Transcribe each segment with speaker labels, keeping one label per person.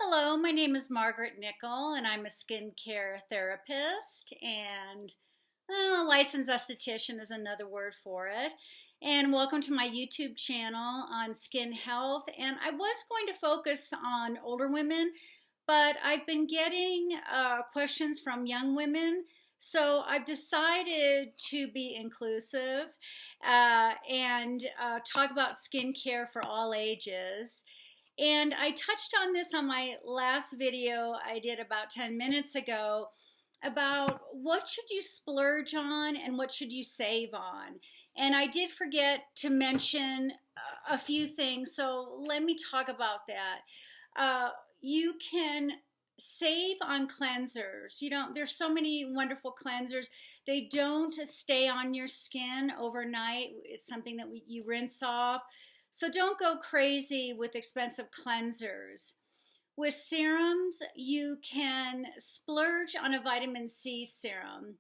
Speaker 1: Hello, my name is Margaret Nickel, and I'm a skincare therapist and licensed esthetician is another word for it. And welcome to my YouTube channel on skin health. And I was going to focus on older women, but I've been getting questions from young women, so I've decided to be inclusive and talk about skincare for all ages. And I touched on this on my last video I did about 10 minutes ago about what should you splurge on and what should you save on. And I did forget to mention a few things, so let me talk about that. You can save on cleansers. There's so many wonderful cleansers. They don't stay on your skin overnight. It's something that you rinse off. So don't go crazy with expensive cleansers. With serums, you can splurge on a vitamin C serum.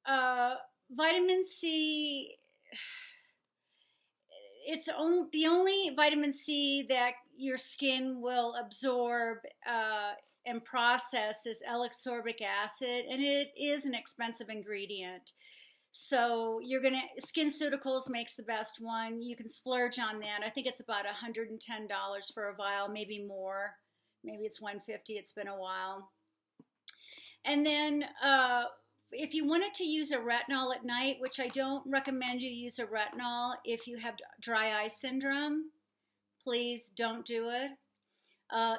Speaker 1: Vitamin C, the only vitamin C that your skin will absorb and process is L-ascorbic acid, and it is an expensive ingredient. So SkinCeuticals makes the best one. You can splurge on that. I think it's about $110 for a vial, maybe more. Maybe it's $150. It's been a while. And then if you wanted to use a retinol at night, which I don't recommend you use a retinol if you have dry eye syndrome, please don't do it.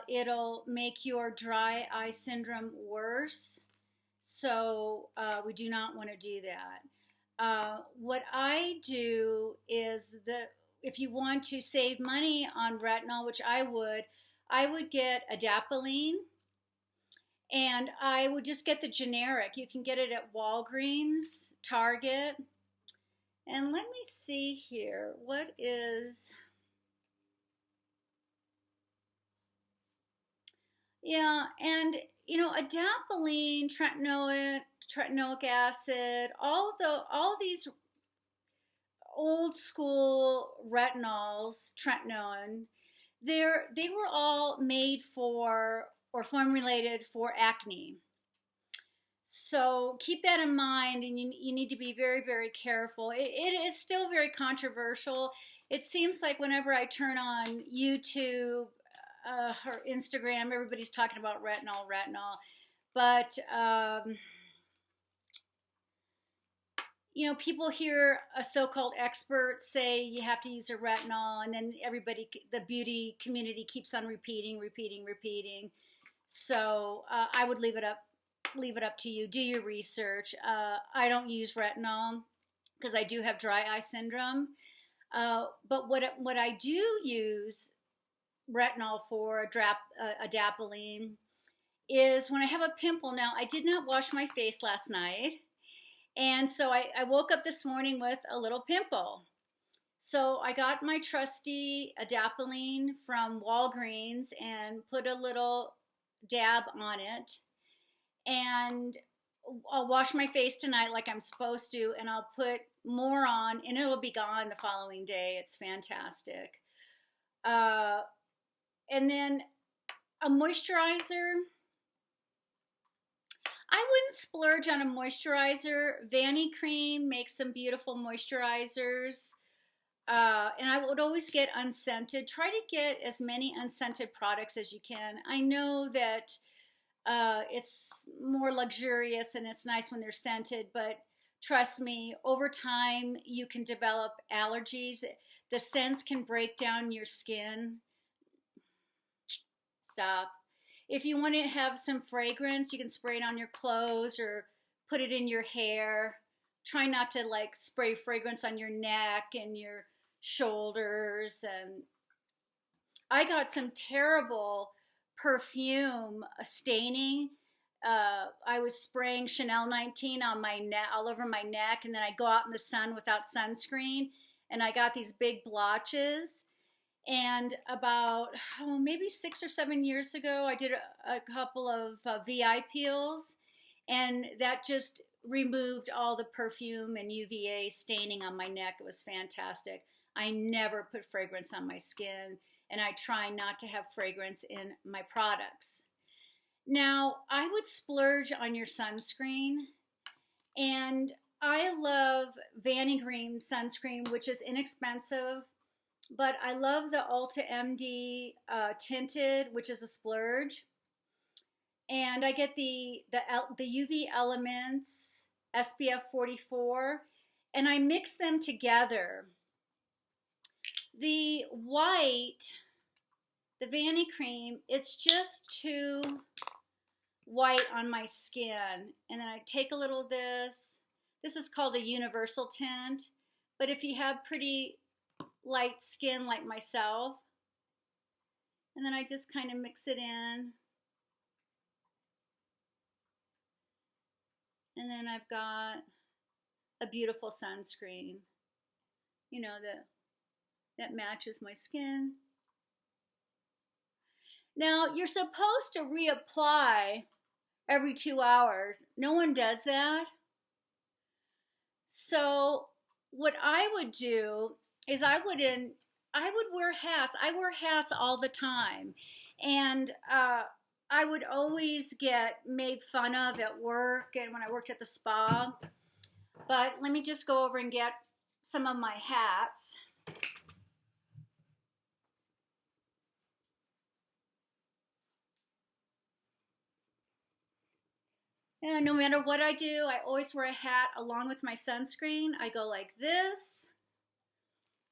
Speaker 1: It'll make your dry eye syndrome worse. So we do not want to do that. What I do is if you want to save money on retinol, which I would get adapalene, and I would just get the generic. You can get it at Walgreens, Target, and let me see here. What is... Yeah, and adapalene, tretinoic acid, all these old school retinols, tretinoin, they were all made for or formulated for acne. So keep that in mind, and you need to be very, very careful. It is still very controversial. It seems like whenever I turn on YouTube or Instagram, everybody's talking about retinol. But people hear a so-called expert say you have to use a retinol, and then the beauty community keeps on repeating. So I would leave it up to you. Do your research. I don't use retinol because I do have dry eye syndrome. But what I do use retinol for, adapalene, is when I have a pimple. Now, I did not wash my face last night, and so I woke up this morning with a little pimple. So I got my trusty adapalene from Walgreens and put a little dab on it, and I'll wash my face tonight like I'm supposed to, and I'll put more on, and it'll be gone the following day. It's fantastic. And then a moisturizer. I wouldn't splurge on a moisturizer. Vanny Cream makes some beautiful moisturizers. And I would always get unscented. Try to get as many unscented products as you can. I know that it's more luxurious and it's nice when they're scented, but trust me, over time you can develop allergies. The scents can break down your skin. Stop. If you want to have some fragrance, you can spray it on your clothes or put it in your hair. Try not to spray fragrance on your neck and your shoulders. And I got some terrible perfume staining. I was spraying Chanel 19 on my neck, all over my neck, and then I go out in the sun without sunscreen, and I got these big blotches. And about maybe 6 or 7 years ago, I did a couple of VI peels, and that just removed all the perfume and UVA staining on my neck. It was fantastic. I never put fragrance on my skin. and I try not to have fragrance in my products. Now, I would splurge on your sunscreen, and I love Vanny Green sunscreen, which is inexpensive, but I love the Ulta MD tinted, which is a splurge. And I get the UV Elements SPF 44, and I mix them together. The white, the Vanny Cream, it's just too white on my skin. And then I take a little of this. This is called a universal tint, but if you have pretty light skin like myself, and then I just kind of mix it in. And then I've got a beautiful sunscreen, you know, that matches my skin. Now, you're supposed to reapply every 2 hours. No one does that. So what I would do is I would wear hats. I wear hats all the time. And I would always get made fun of at work and when I worked at the spa. But let me just go over and get some of my hats. And no matter what I do, I always wear a hat along with my sunscreen. I go like this.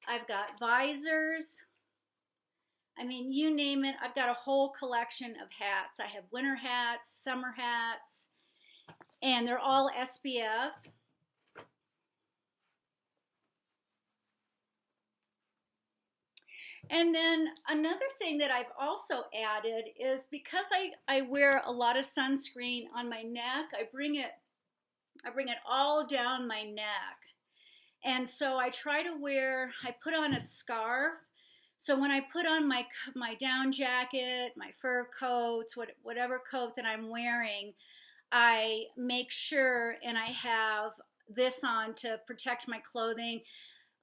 Speaker 1: I've got visors. I mean, you name it. I've got a whole collection of hats. I have winter hats, summer hats, and they're all SPF. And then another thing that I've also added is because I wear a lot of sunscreen on my neck, I bring it all down my neck. And so I try to I put on a scarf. So when I put on my down jacket, my fur coats, whatever coat that I'm wearing, I make sure and I have this on to protect my clothing.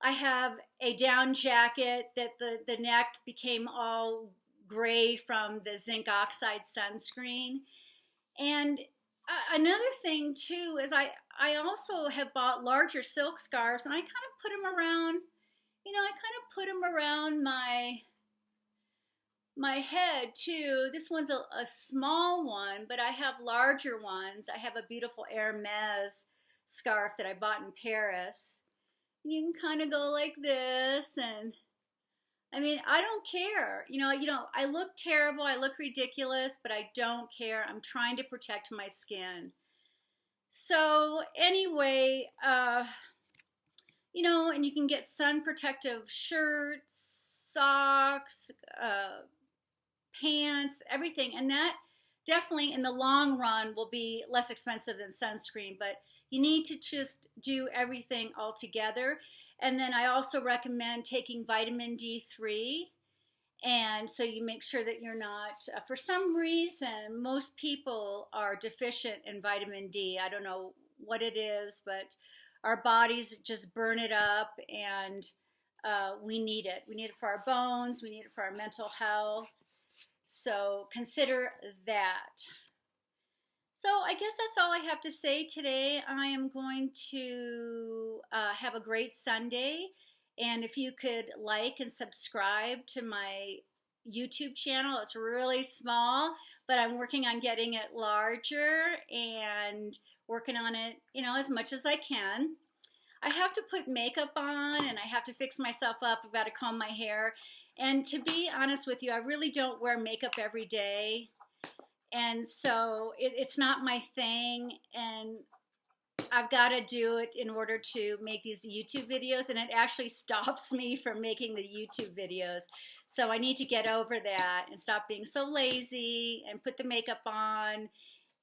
Speaker 1: I have a down jacket that the neck became all gray from the zinc oxide sunscreen. And another thing too is I also have bought larger silk scarves, and I kind of put them around, my head too. This one's a small one, but I have larger ones. I have a beautiful Hermes scarf that I bought in Paris. You can kind of go like this, and I mean, I don't care. I look terrible, I look ridiculous, but I don't care. I'm trying to protect my skin. So anyway, and you can get sun protective shirts, socks, pants, everything, and that definitely in the long run will be less expensive than sunscreen, but you need to just do everything all together. And then I also recommend taking vitamin D3. And so you make sure that you're not, for some reason, most people are deficient in vitamin D. I don't know what it is, but our bodies just burn it up, and we need it. We need it for our bones. We need it for our mental health. So consider that. So I guess that's all I have to say today. I am going to have a great Sunday. And if you could like and subscribe to my YouTube channel, it's really small, but I'm working on getting it larger and working on it, as much as I can. I have to put makeup on and I have to fix myself up. I've got to comb my hair. And to be honest with you, I really don't wear makeup every day. And so it's not my thing, and I've got to do it in order to make these YouTube videos, and it actually stops me from making the YouTube videos. So I need to get over that and stop being so lazy and put the makeup on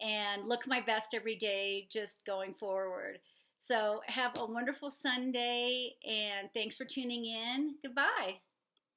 Speaker 1: and look my best every day just going forward. So have a wonderful Sunday, and thanks for tuning in. Goodbye.